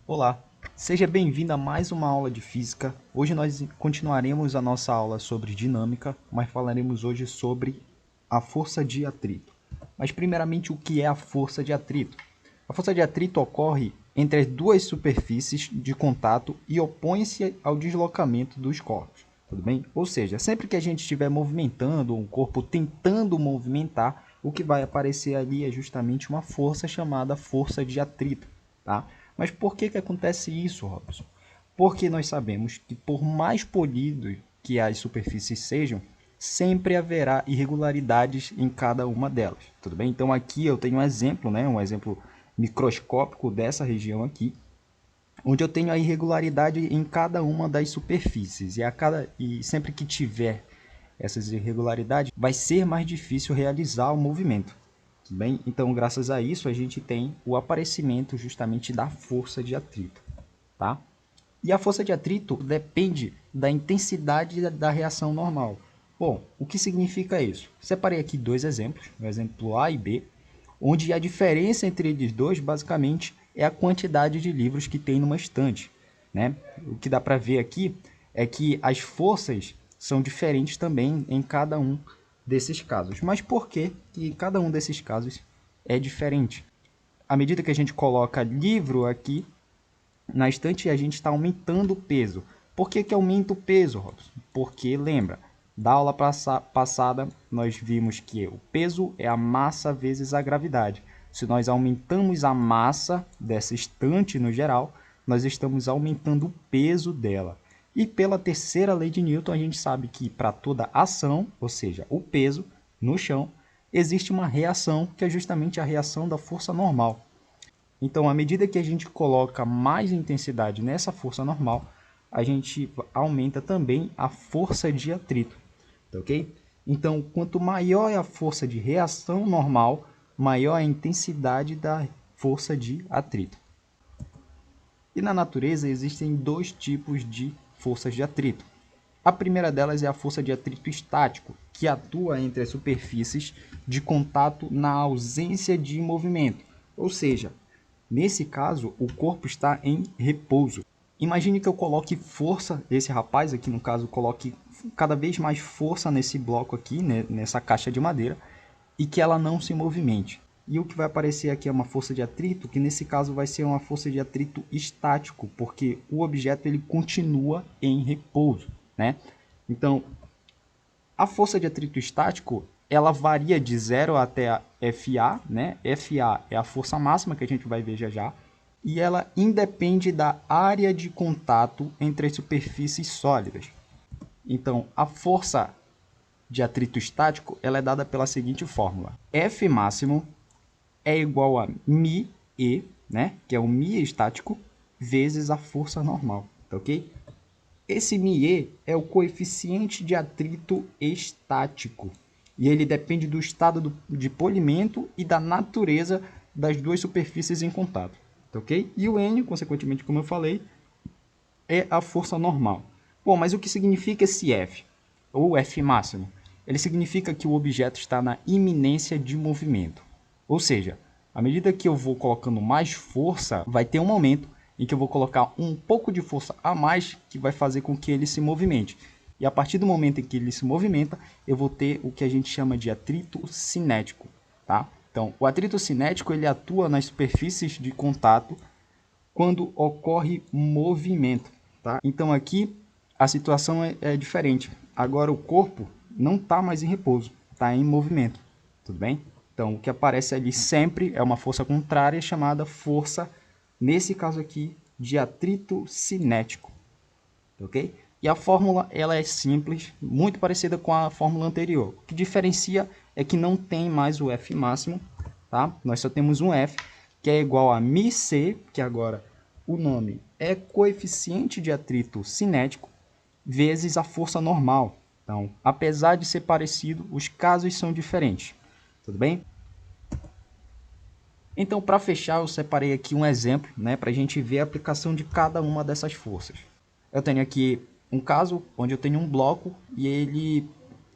Olá, seja bem-vindo a mais uma aula de física. Hoje nós continuaremos a nossa aula sobre dinâmica, mas falaremos hoje sobre a força de atrito. Mas primeiramente, o que é a força de atrito? A força de atrito ocorre entre as duas superfícies de contato e opõe-se ao deslocamento dos corpos, tudo bem? Ou seja, sempre que a gente estiver movimentando um corpo tentando movimentar, o que vai aparecer ali é justamente uma força chamada força de atrito, tá? Mas por que acontece isso, Robson? Porque nós sabemos que por mais polido que as superfícies sejam, sempre haverá irregularidades em cada uma delas, tudo bem? Então aqui eu tenho um exemplo, né? Um exemplo microscópico dessa região aqui, onde eu tenho a irregularidade em cada uma das superfícies. E sempre que tiver essas irregularidades, vai ser mais difícil realizar o movimento. Bem, então, graças a isso, a gente tem o aparecimento justamente da força de atrito, tá? E a força de atrito depende da intensidade da reação normal. Bom, o que significa isso? Separei aqui dois exemplos, o exemplo A e B, onde a diferença entre eles dois, basicamente, é a quantidade de livros que tem numa estante, né? O que dá para ver aqui é que as forças são diferentes também em cada um desses casos. Mas por que cada um desses casos é diferente? À medida que a gente coloca livro aqui na estante, a gente está aumentando o peso. Por que aumenta o peso, Robson? Porque, lembra, da aula passada, nós vimos que o peso é a massa vezes a gravidade. Se nós aumentamos a massa dessa estante no geral, nós estamos aumentando o peso dela. E pela terceira lei de Newton, a gente sabe que para toda ação, ou seja, o peso no chão, existe uma reação, que é justamente a reação da força normal. Então, à medida que a gente coloca mais intensidade nessa força normal, a gente aumenta também a força de atrito, ok? Então, quanto maior é a força de reação normal, maior é a intensidade da força de atrito. E na natureza existem dois tipos de forças de atrito. A primeira delas é a força de atrito estático, que atua entre as superfícies de contato na ausência de movimento, ou seja, nesse caso, o corpo está em repouso. Imagine que eu coloque força, esse rapaz aqui no caso, coloque cada vez mais força nesse bloco aqui, né, nessa caixa de madeira, e que ela não se movimente. E o que vai aparecer aqui é uma força de atrito, que nesse caso vai ser uma força de atrito estático, porque o objeto ele continua em repouso, né? Então, a força de atrito estático, ela varia de 0 até a FA, né? FA é a força máxima, que a gente vai ver já já, e ela independe da área de contato entre as superfícies sólidas. Então, a força de atrito estático ela é dada pela seguinte fórmula. F máximo é igual a μe, né? Que é o μ estático, vezes a força normal, tá ok? Esse μe é o coeficiente de atrito estático e ele depende do estado de polimento e da natureza das duas superfícies em contato, ok? E o N, consequentemente, como eu falei, é a força normal. Bom, mas o que significa esse F, ou F máximo? Ele significa que o objeto está na iminência de movimento. Ou seja, à medida que eu vou colocando mais força, vai ter um momento em que eu vou colocar um pouco de força a mais que vai fazer com que ele se movimente. E a partir do momento em que ele se movimenta, eu vou ter o que a gente chama de atrito cinético, tá? Então, o atrito cinético ele atua nas superfícies de contato quando ocorre movimento, tá? Então aqui a situação é diferente. Agora o corpo não está mais em repouso, está em movimento, tudo bem? Então o que aparece ali sempre é uma força contrária chamada força, nesse caso aqui, de atrito cinético, ok? E a fórmula ela é simples, muito parecida com a fórmula anterior. O que diferencia é que não tem mais o F máximo, tá? Nós só temos um F, que é igual a μc, que agora o nome é coeficiente de atrito cinético, vezes a força normal. Então, apesar de ser parecido, os casos são diferentes. Tudo bem? Então, para fechar, eu separei aqui um exemplo, né, para a gente ver a aplicação de cada uma dessas forças. Eu tenho aqui um caso onde eu tenho um bloco e ele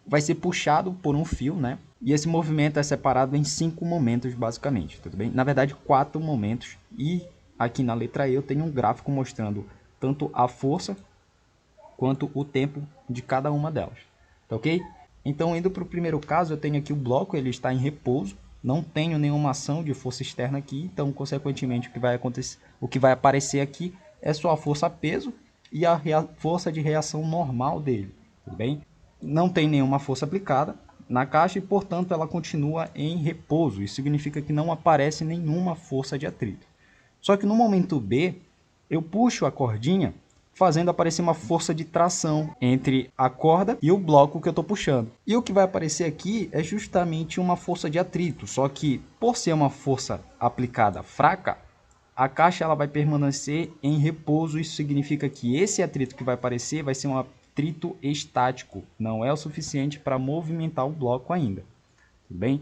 vai ser puxado por um fio, né? E esse movimento é separado em 5 momentos, basicamente, tudo bem? Na verdade, 4 momentos. E aqui na letra E eu tenho um gráfico mostrando tanto a força quanto o tempo de cada uma delas. Tá ok? Então, indo para o primeiro caso, eu tenho aqui o bloco, ele está em repouso, não tenho nenhuma ação de força externa aqui, então, consequentemente, o que vai aparecer aqui é só a força-peso e a força de reação normal dele, tudo bem? Não tem nenhuma força aplicada na caixa e, portanto, ela continua em repouso. Isso significa que não aparece nenhuma força de atrito. Só que no momento B, eu puxo a cordinha, fazendo aparecer uma força de tração entre a corda e o bloco que eu estou puxando. E o que vai aparecer aqui é justamente uma força de atrito, só que por ser uma força aplicada fraca, a caixa ela vai permanecer em repouso. Isso significa que esse atrito que vai aparecer vai ser um atrito estático, não é o suficiente para movimentar o bloco ainda. Tudo bem?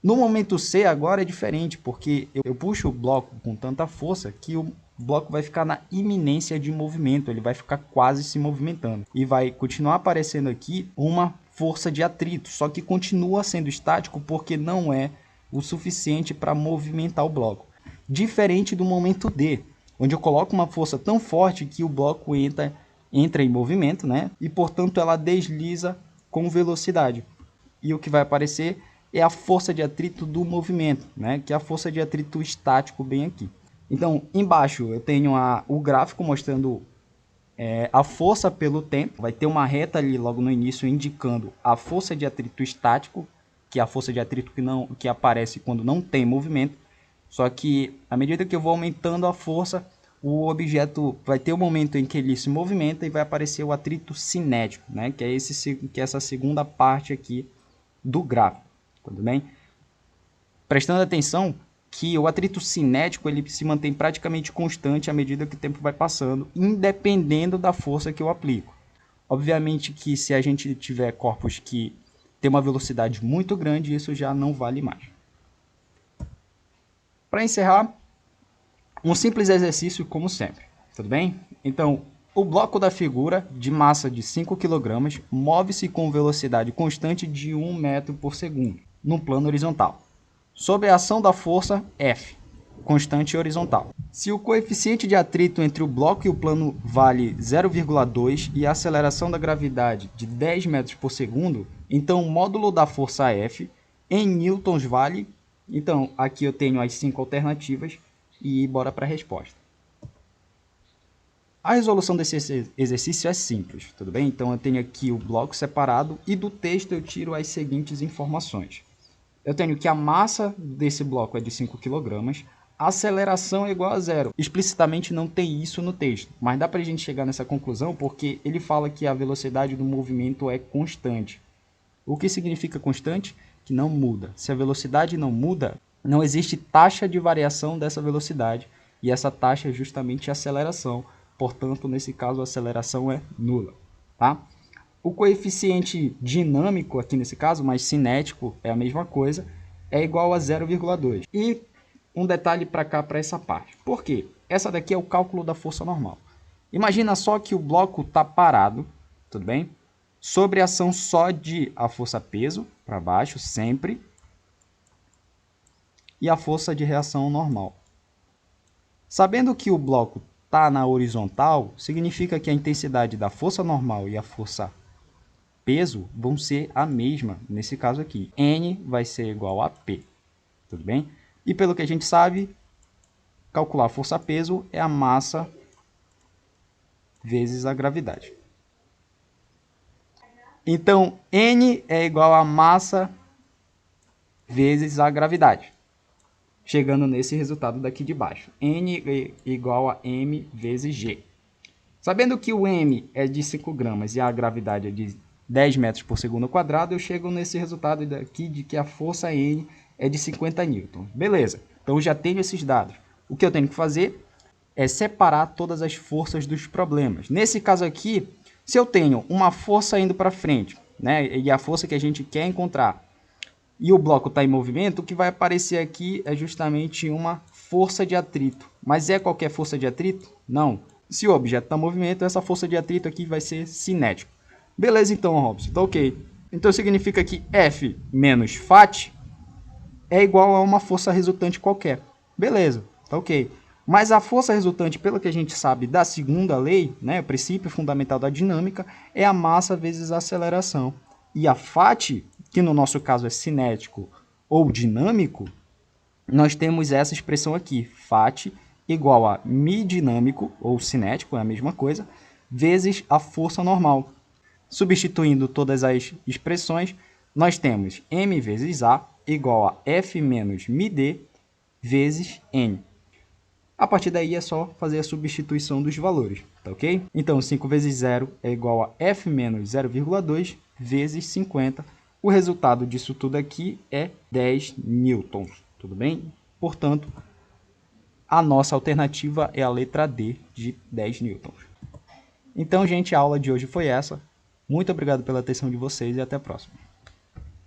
No momento C agora é diferente, porque eu puxo o bloco com tanta força que o bloco vai ficar na iminência de movimento, ele vai ficar quase se movimentando. E vai continuar aparecendo aqui uma força de atrito, só que continua sendo estático porque não é o suficiente para movimentar o bloco. Diferente do momento D, onde eu coloco uma força tão forte que o bloco entra em movimento, né? E portanto ela desliza com velocidade. E o que vai aparecer é a força de atrito do movimento, né? Que é a força de atrito estático bem aqui. Então, embaixo eu tenho o gráfico mostrando a força pelo tempo. Vai ter uma reta ali logo no início indicando a força de atrito estático, que é a força de atrito que aparece quando não tem movimento. Só que, à medida que eu vou aumentando a força, o objeto vai ter um momento em que ele se movimenta e vai aparecer o atrito cinético, né? Que é essa segunda parte aqui do gráfico. Tudo bem? Prestando atenção que o atrito cinético ele se mantém praticamente constante à medida que o tempo vai passando, independendo da força que eu aplico. Obviamente que se a gente tiver corpos que tem uma velocidade muito grande, isso já não vale mais. Para encerrar, um simples exercício como sempre, tudo bem? Então, o bloco da figura de massa de 5 kg move-se com velocidade constante de 1 metro por segundo, no plano horizontal, sob a ação da força F, constante horizontal. Se o coeficiente de atrito entre o bloco e o plano vale 0,2 e a aceleração da gravidade de 10 metros por segundo, então o módulo da força F em newtons vale... Então, aqui eu tenho as 5 alternativas e bora para a resposta. A resolução desse exercício é simples, tudo bem? Então, eu tenho aqui o bloco separado e do texto eu tiro as seguintes informações. Eu tenho que a massa desse bloco é de 5 kg, a aceleração é igual a zero. Explicitamente não tem isso no texto, mas dá para a gente chegar nessa conclusão porque ele fala que a velocidade do movimento é constante. O que significa constante? Que não muda. Se a velocidade não muda, não existe taxa de variação dessa velocidade, e essa taxa é justamente a aceleração. Portanto, nesse caso, a aceleração é nula. Tá? O coeficiente dinâmico, aqui nesse caso, mas cinético é a mesma coisa, é igual a 0,2. E um detalhe para cá, para essa parte. Por quê? Essa daqui é o cálculo da força normal. Imagina só que o bloco está parado, tudo bem? Sobre a ação só de a força-peso, para baixo, sempre, e a força de reação normal. Sabendo que o bloco está na horizontal, significa que a intensidade da força normal e a força-peso vão ser a mesma, nesse caso aqui. N vai ser igual a P, tudo bem? E pelo que a gente sabe, calcular a força-peso é a massa vezes a gravidade. Então, N é igual a massa vezes a gravidade. Chegando nesse resultado daqui de baixo. N é igual a M vezes G. Sabendo que o M é de 5 gramas e a gravidade é de 10 metros por segundo ao quadrado, eu chego nesse resultado daqui de que a força N é de 50 newtons. Beleza, então eu já tenho esses dados. O que eu tenho que fazer é separar todas as forças dos problemas. Nesse caso aqui, se eu tenho uma força indo para frente, né, e a força que a gente quer encontrar, e o bloco está em movimento, o que vai aparecer aqui é justamente uma força de atrito. Mas é qualquer força de atrito? Não. Se o objeto está em movimento, essa força de atrito aqui vai ser cinética. Beleza então, Robson, tá ok. Então significa que F menos Φ é igual a uma força resultante qualquer. Beleza, tá ok. Mas a força resultante, pelo que a gente sabe da segunda lei, né, o princípio fundamental da dinâmica, é a massa vezes a aceleração. E a Fat, que no nosso caso é cinético ou dinâmico, nós temos essa expressão aqui, Fat igual a μ dinâmico, ou cinético, é a mesma coisa, vezes a força normal. Substituindo todas as expressões, nós temos m vezes a igual a F menos μd vezes n. A partir daí é só fazer a substituição dos valores, tá ok? Então 5 vezes 0 é igual a F menos 0,2 vezes 50. O resultado disso tudo aqui é 10 newtons, tudo bem? Portanto, a nossa alternativa é a letra D, de 10 newtons. Então, gente, a aula de hoje foi essa. Muito obrigado pela atenção de vocês e até a próxima.